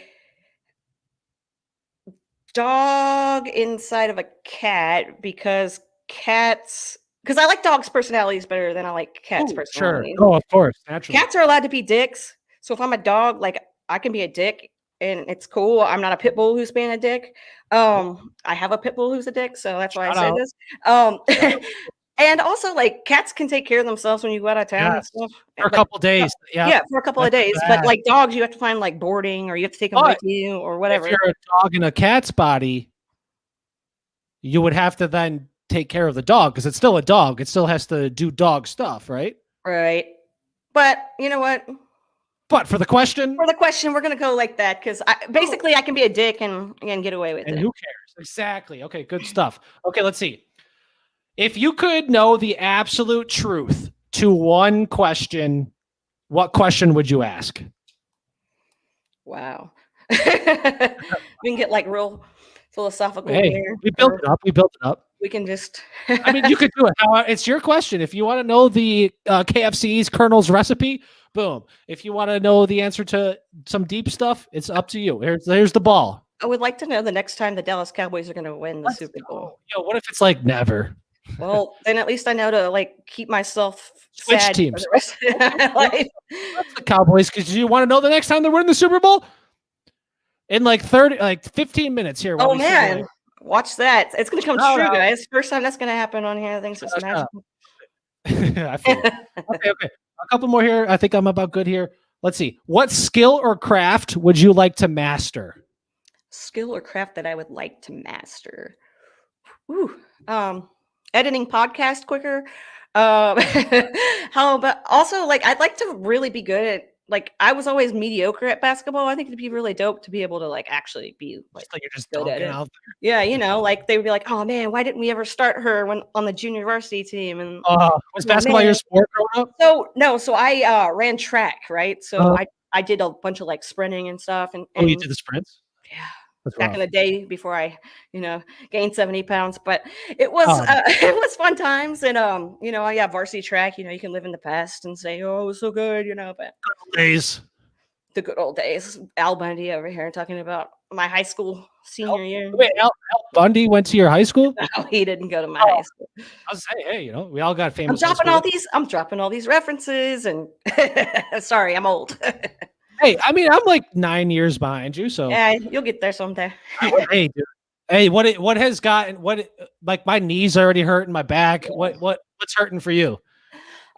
dog inside of a cat because I like dogs' personalities better than I like cats' personalities. Sure. Oh, of course. Naturally. Cats are allowed to be dicks. So if I'm a dog, like I can be a dick and it's cool. I'm not a pit bull who's being a dick. I have a pit bull who's a dick, so that's why I say this. And also, like, cats can take care of themselves when you go out of town and stuff. For a couple of days. Yeah, for a couple of days. But like dogs, you have to find like boarding or you have to take them with you or whatever. If you're a dog in a cat's body, you would have to then take care of the dog because it's still a dog. It still has to do dog stuff, right? Right. But you know what? But for the question, we're going to go like that because I can be a dick and get away with it. And who cares? Exactly. Okay, good stuff. Okay, let's see. If you could know the absolute truth to one question, what question would you ask? Wow. We can get like real philosophical here. We built it up. We can just... I mean, you could do it. It's your question. If you want to know the KFC's Colonel's recipe, boom. If you want to know the answer to some deep stuff, it's up to you. Here's the ball. I would like to know the next time the Dallas Cowboys are going to win the Super Bowl. What if it's like never? Well, then at least I know to like keep myself switch sad teams. For the rest of my life. That's the Cowboys because you want to know the next time they're winning the Super Bowl in like 15 minutes here. Oh man, watch that! It's gonna come true, guys. First time that's gonna happen on here. I think it's magical. I feel okay. A couple more here. I think I'm about good here. Let's see. What skill or craft would you like to master? Skill or craft that I would like to master. Ooh. Editing podcast quicker. How about also like I'd like to really be good at like I was always mediocre at basketball. I think it'd be really dope to be able to like actually be like you're just good at it. Out there. Yeah, like they would be like, oh man, why didn't we ever start her when on the junior varsity team? And was basketball your sport growing up? So I ran track, right? So I did a bunch of like sprinting and stuff. And you did the sprints? Yeah. Back in the day before I, gained 70 pounds, but it was it was fun times. And varsity track, you can live in the past and say, oh, it was so good, but good old days. The good old days. Al Bundy over here talking about my high school senior year. Wait, Al Bundy went to your high school? No, he didn't go to my high school. I was saying, hey, we all got famous. I'm dropping all these references and sorry, I'm old. Hey, I mean, I'm like 9 years behind you, so yeah, you'll get there someday. Hey, dude. Hey, what has gotten like my knees already hurting, my back. What's hurting for you?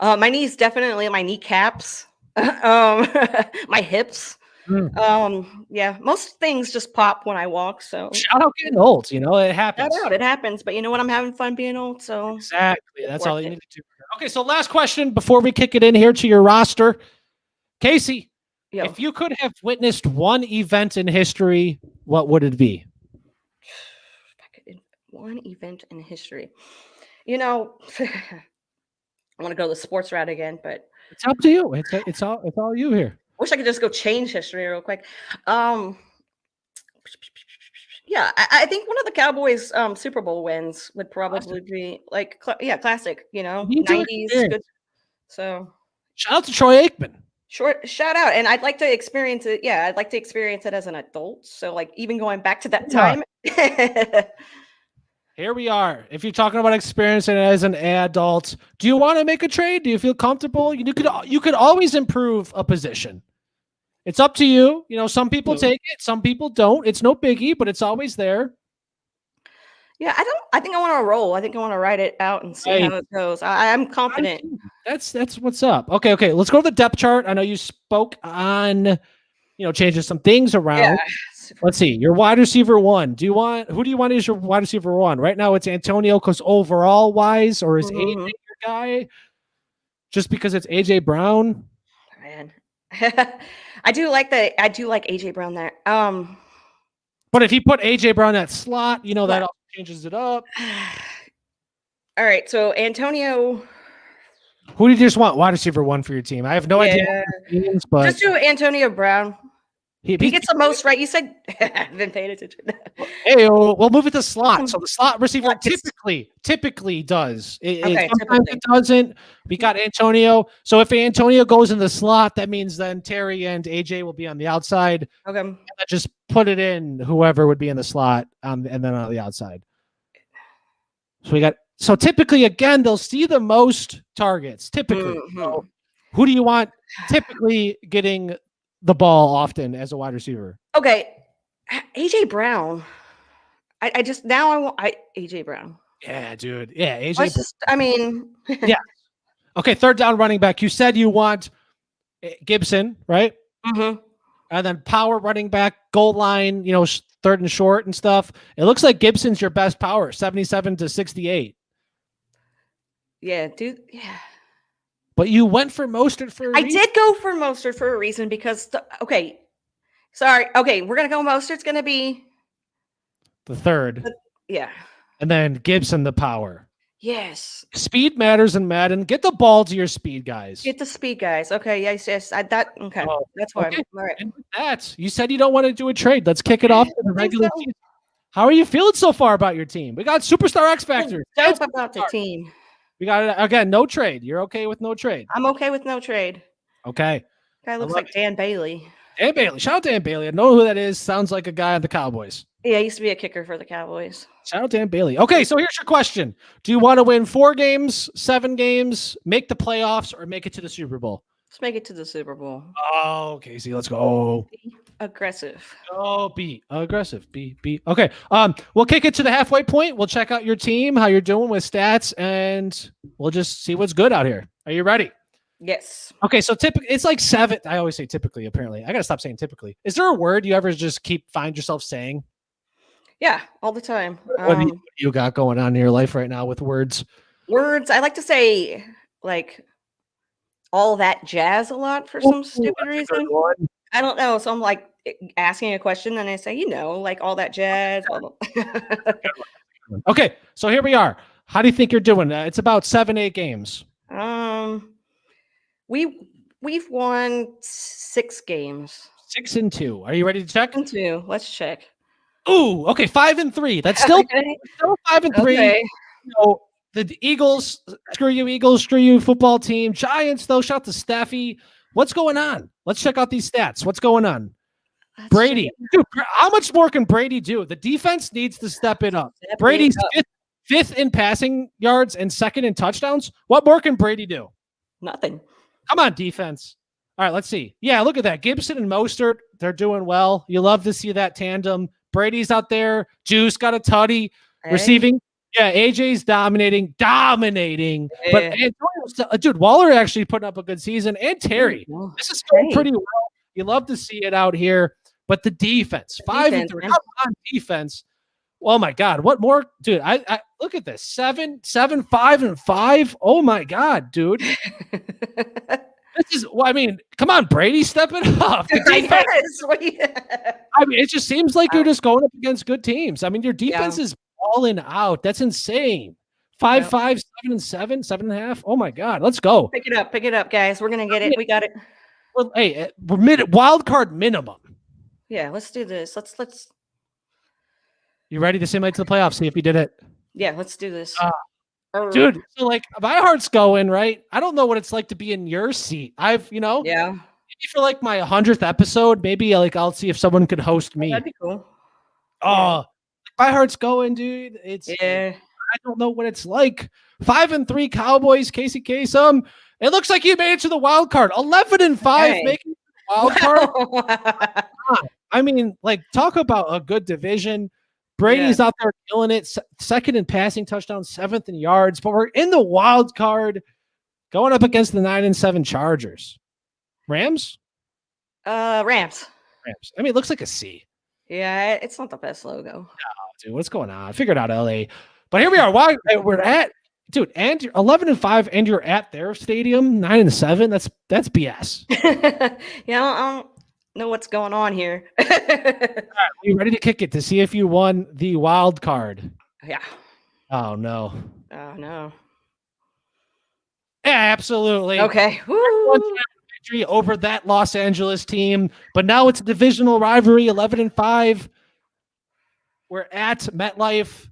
My knees, definitely my kneecaps, my hips. Yeah, most things just pop when I walk. So shout out getting old. It happens. Shout out, it happens. But you know what? I'm having fun being old. So exactly, that's all you need to do. Okay, so last question before we kick it in here to your roster, Kacey. Yo. If you could have witnessed one event in history, what would it be? One event in history. I want to go the sports route again, but it's up to you. It's all you here. Wish I could just go change history real quick. Yeah, I think one of the Cowboys Super Bowl wins would probably be like classic, 90s good. So shout out to Troy Aikman. Shout out. And I'd like to experience it. Yeah, I'd like to experience it as an adult. So like even going back to that time. Here we are. If you're talking about experiencing it as an adult, do you want to make a trade? Do you feel comfortable? You could always improve a position. It's up to you. Some people take it, some people don't. It's no biggie, but it's always there. Yeah, I think I want to roll. I think I want to write it out and see how it goes. I'm confident. That's what's up. Okay. Let's go to the depth chart. I know you spoke on changes some things around. Let's see. Your wide receiver one. Who do you want as your wide receiver one? Right now it's Antonio because overall wise, or is AJ your guy? Just because it's AJ Brown? Man. I do like AJ Brown there. But if you put AJ Brown at slot, that also changes it up. All right, so Antonio. Who do you just want wide receiver one for your team? I have no idea what means, but just do Antonio Brown. He gets the most right. You said I've been paying attention. Hey, we'll move it to slot. So the slot receiver typically does. Sometimes it doesn't. We got Antonio. So if Antonio goes in the slot, that means then Terry and AJ will be on the outside. Okay. And just put it in whoever would be in the slot, and then on the outside. So typically, again, they'll see the most targets. Typically, so who do you want? Typically, getting the ball often as a wide receiver. Okay. AJ Brown. I want AJ Brown. Yeah, dude. Yeah, AJ. Yeah. Okay, third down running back. You said you want Gibson, right? Mm-hmm. And then power running back, goal line, third and short and stuff. It looks like Gibson's your best power, 77 to 68. Yeah, dude. Yeah. But you went for Mostert for a reason. I did go for Mostert for a reason because, sorry. Okay, we're going to go Mostert's going to be the third. Yeah. And then Gibson, the power. Yes. Speed matters in Madden. Get the ball to your speed guys. Get the speed guys. Okay, yes. That's why. Okay. All right. And with that, you said you don't want to do a trade. Let's kick it off to the regular season. How are you feeling so far about your team? We got Superstar X Factor. Dope about the team. We got it again. No trade. You're okay with no trade? I'm okay with no trade. Okay. Guy looks like Dan Bailey. Dan Bailey. Shout out Dan Bailey. I know who that is. Sounds like a guy on the Cowboys. Yeah, he used to be a kicker for the Cowboys. Shout out Dan Bailey. Okay, so here's your question. Do you want to win 4 games, 7 games, make the playoffs, or make it to the Super Bowl? Let's make it to the Super Bowl. Oh, Kacey, let's go. Be aggressive. Oh, be aggressive. Be. Okay. We'll kick it to the halfway point. We'll check out your team, how you're doing with stats, and we'll just see what's good out here. Are you ready? Yes. Okay, so typically it's like 7. I always say typically, apparently. I gotta stop saying typically. Is there a word you ever just find yourself saying? Yeah, all the time. What do you got going on in your life right now with words? Words. I like to say like all that jazz a lot for some stupid reason. I don't know. So I'm like asking a question and I say, like all that jazz. Okay, so here we are. How do you think you're doing? It's about 7-8 games. We've won 6 games. 6-2. Are you ready to check? 2. Let's check. Ooh, okay, 5-3. That's still 5-3. Okay. The Eagles, screw you, Eagles, screw you, football team. Giants, though, shout to Staffy. What's going on? Let's check out these stats. What's going on? Brady. Dude, how much more can Brady do? The defense needs to step it up. Brady's fifth in passing yards and 2nd in touchdowns. What more can Brady do? Nothing. Come on, defense. All right, let's see. Yeah, look at that. Gibson and Mostert, they're doing well. You love to see that tandem. Brady's out there. Juice got a tutty. Receiving. Yeah, AJ's dominating. But dude, Waller actually putting up a good season. And Terry. This is going pretty well. You love to see it out here. But the defense, 5-3. Come on, defense. Oh my God. What more? Dude, I look at this. 7, 5-5. Oh my God, dude. Come on, Brady, step it up. It just seems like you're just going up against good teams. Your defense is balling out. That's insane. 5-5, 7-7, 7.5. Oh my God, let's go. Pick it up, guys. We're gonna get it. We got it. Well, hey, we're wild card minimum. Yeah, let's do this. Let's. You ready to simulate to the playoffs? See if you did it. Yeah, let's do this. Dude, so my heart's going, right? I don't know what it's like to be in your seat. Yeah. Maybe for my 100th episode, maybe I'll see if someone could host me. That'd be cool. Oh, my heart's going, dude. I don't know what it's like. 5-3 Cowboys, Kacey Kasem. It looks like you made it to the wild card. 11-5 making the wild card. Talk about a good division. Brady's out there killing it. 2nd in passing touchdowns, 7th in yards. But we're in the wild card going up against the 9-7 Chargers. Rams? Rams. Rams. I mean, it looks like a C. Yeah, it's not the best logo. No, dude, what's going on? Figured out LA. But here we are. Why we're at, dude, and you're 11-5, and you're at their stadium 9-7. That's BS. Yeah, I don't know what's going on here. All right, are you ready to kick it to see if you won the wild card? Yeah. Oh no. Oh no. Yeah, absolutely. Okay. Victory over that Los Angeles team, but now it's a divisional rivalry. 11-5. We're at MetLife.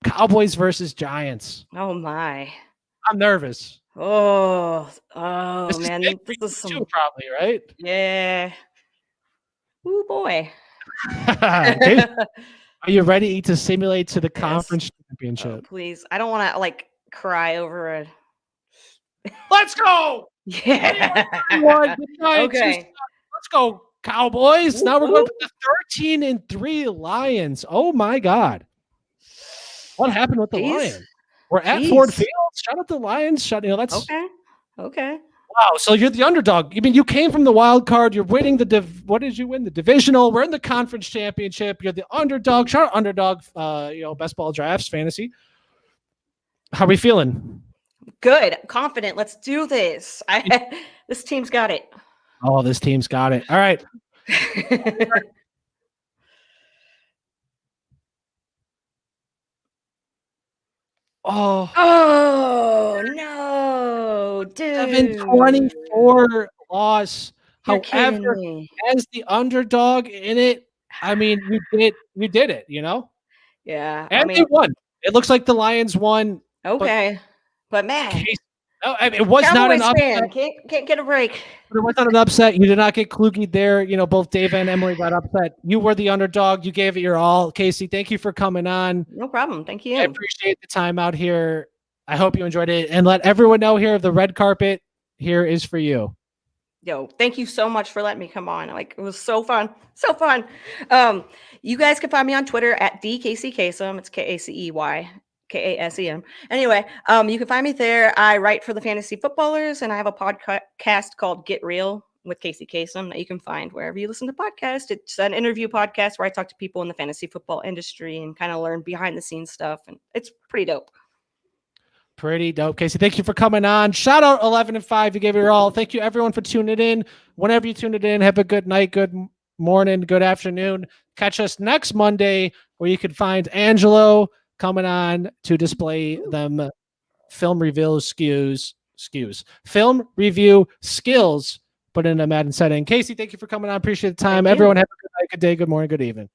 Cowboys versus Giants. Oh my. I'm nervous. Oh this man. This is some probably, right? Yeah. Oh boy. Okay. Are you ready to simulate to the conference championship? Oh, please. I don't want to like cry over it. Let's go. Yeah. Okay. Let's go, Cowboys. Now we're going to the 13-3 Lions. Oh my God. What happened with the Lions? We're at Ford Field. Shout out the Lions. That's okay. Wow. So you're the underdog. I mean, you came from the wild card. You're winning what did you win? The divisional. We're in the conference championship. You're the underdog. Shout out underdog. Best ball drafts, fantasy. How are we feeling? Good. Confident. Let's do this. This team's got it. Oh, this team's got it. All right. Oh no, dude. 7-24 loss. However, as the underdog in it, I mean, you did it, Yeah. And they won. It looks like the Lions won. Okay. But man, it was not an upset. Can't get a break. But it was not an upset. You did not get Kluge there. Both Dave and Emily got upset. You were the underdog. You gave it your all. Kacey, thank you for coming on. No problem. Thank you. I appreciate the time out here. I hope you enjoyed it. And let everyone know here, the red carpet here is for you. Yo, thank you so much for letting me come on. Like, it was so fun. So fun. You guys can find me on Twitter at Kacey Kasem. It's Kacey Kasem. Anyway, you can find me there. I write for the Fantasy Footballers, and I have a podcast called Get Real with Kacey Kasem that you can find wherever you listen to podcasts. It's an interview podcast where I talk to people in the fantasy football industry and kind of learn behind the scenes stuff, and it's pretty dope. Pretty dope, Kacey. Thank you for coming on. Shout out 11-5. You gave it your all. Thank you, everyone, for tuning in. Whenever you tuned it in, have a good night, good morning, good afternoon. Catch us next Monday where you can find Angelo coming on to display them film review skills, but in a Madden setting. Kacey, thank you for coming on. Appreciate the time. Everyone have a good night, good day, good morning, good evening.